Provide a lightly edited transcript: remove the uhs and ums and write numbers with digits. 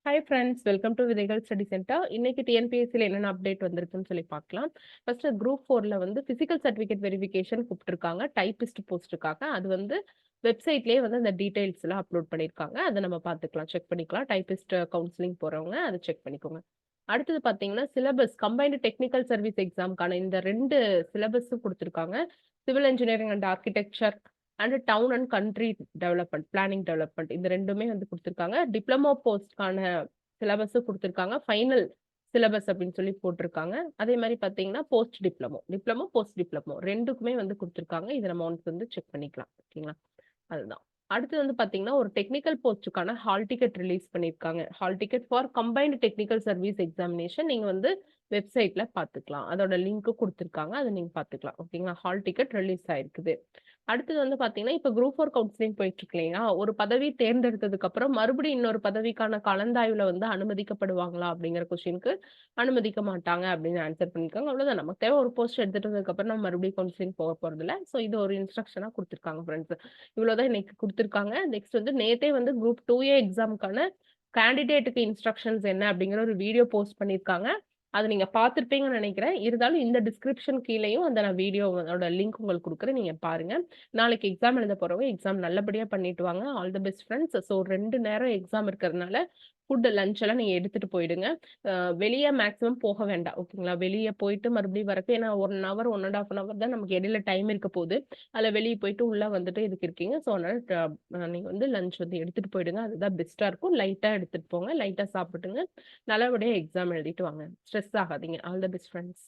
Hi friends, welcome to விதைகள் study centre. இன்னைக்கு டிஎன்பிஎஸ்சியில் என்னென்ன அப்டேட் வந்திருக்குன்னு சொல்லி பார்க்கலாம். ஃபர்ஸ்ட் குரூப் 4ல வந்து பிசிக்கல் சர்டிஃபிகேட் வெரிஃபிகேஷன் கூப்பிட்டுருக்காங்க. டைப்பிஸ்ட் போஸ்ட்டுக்காக. அது வந்து வெப்சைட்லேயே வந்து அந்த டீடைல்ஸ் எல்லாம் அப்லோட் பண்ணியிருக்காங்க. அதை நம்ம பார்த்துக்கலாம், செக் பண்ணிக்கலாம். டைப்பிஸ்ட் கவுன்சிலிங் போறவங்க அதை செக் பண்ணிக்கோங்க. அடுத்தது பார்த்தீங்கன்னா சிலபஸ் கம்பைன்டு டெக்னிக்கல் சர்வீஸ் எக்ஸாம்க்கான இந்த 2 சிலபஸும் கொடுத்துருக்காங்க. Civil engineering and architecture and town and country development, planning development இந்த 2மே வந்து கொடுத்துருக்காங்க. டிப்ளமோ போஸ்ட்கான சிலபஸும் கொடுத்துருக்காங்க. ஃபைனல் சிலபஸ் அப்படின்னு சொல்லி போட்டிருக்காங்க. அதே மாதிரி பார்த்தீங்கன்னா போஸ்ட் டிப்ளமோ போஸ்ட் டிப்ளமோ 2க்குமே வந்து கொடுத்துருக்காங்க. இதை நம்ம ஒன்ஸ் வந்து செக் பண்ணிக்கலாம். ஓகேங்களா? அதுதான். அடுத்து வந்து பாத்தீங்கன்னா ஒரு டெக்னிக்கல் போஸ்ட்டுக்கான ஹால் டிக்கெட் ரிலீஸ் பண்ணிருக்காங்க. Hall ticket for combined technical service examination நீங்க வந்து வெப்சைட்ல பாத்துக்கலாம். அதோட லிங்க் கொடுத்துருக்காங்க, அதை நீங்க பாத்துக்கலாம். ஓகேங்களா? ஹால் டிக்கெட் ரிலீஸ் ஆயிருக்குது. அடுத்தது வந்து பாத்தீங்கன்னா இப்ப குரூப் 4 கவுன்சிலிங் போயிட்டு இருக்கு இல்லையா? ஒரு பதவி தேர்ந்தெடுத்ததுக்கு அப்புறம் மறுபடியும் இன்னொரு பதவிக்கான கலந்தாய்வுல வந்து அனுமதிக்கப்படுவாங்களா அப்படிங்கிற கொஸ்டினுக்கு அனுமதிக்க மாட்டாங்க அப்படின்னு ஆன்சர் பண்ணிருக்காங்க. அவ்வளவுதான். நமக்கு தேவை ஒரு போஸ்ட் எடுத்துட்டதுக்கு அப்புறம் நம்ம மறுபடியும் கவுன்சிலிங் போக போறது இல்ல. சோ இது ஒரு இன்ஸ்ட்ரக்ஷனா கொடுத்துருக்காங்க ஃப்ரெண்ட்ஸ். இவ்வளவுதான் இன்னைக்கு கொடுத்துருக்காங்க. நெக்ஸ்ட் வந்து நேத்தே வந்து குரூப் 2A எக்ஸாமுக்கான கேண்டிடேட்டுக்கு இன்ஸ்ட்ரக்ஷன்ஸ் என்ன அப்படிங்கிற ஒரு வீடியோ போஸ்ட் பண்ணிருக்காங்க. அது நீங்க பார்த்திருப்பீங்கன்னு நினைக்கிறேன். இருந்தாலும் இந்த டிஸ்கிரிப்ஷன் கீழேயும் அந்த நான் வீடியோவோட லிங்க் உங்களுக்கு கொடுக்குறேன். நீங்க பாருங்க. நாளைக்கு எக்ஸாம் எழுத போறவங்க எக்ஸாம் நல்லபடியா பண்ணிட்டு வாங்க. All the best friends. So 2 நேரம் எக்ஸாம் இருக்கிறதுனால ஃபுட், லஞ்ச் எல்லாம் நீங்க எடுத்துட்டு போயிடுங்க. வெளிய மேக்ஸிமம் போக வேண்டாம். ஓகேங்களா? வெளிய போயிட்டு மறுபடியும் வரக்கு ஏன்னா 1 ஹவர் 1 1/2 ஹவர் தான் நமக்கு இடையில டைம் இருக்க போகுது. அதுல வெளிய போயிட்டு உள்ள வந்துட்டு இதுக்கு இருக்கீங்க. ஸோ அதனால நீங்க வந்து லஞ்ச் வந்து எடுத்துட்டு போயிடுங்க. அதுதான் பெஸ்ட்டா இருக்கும். லைட்டா எடுத்துட்டு போங்க. லைட்டா சாப்பிட்டுங்க. நல்லபடியா எக்ஸாம் எழுதிட்டு வாங்க. ஸ்ட்ரெஸ் ஆகாதீங்க. All the best friends.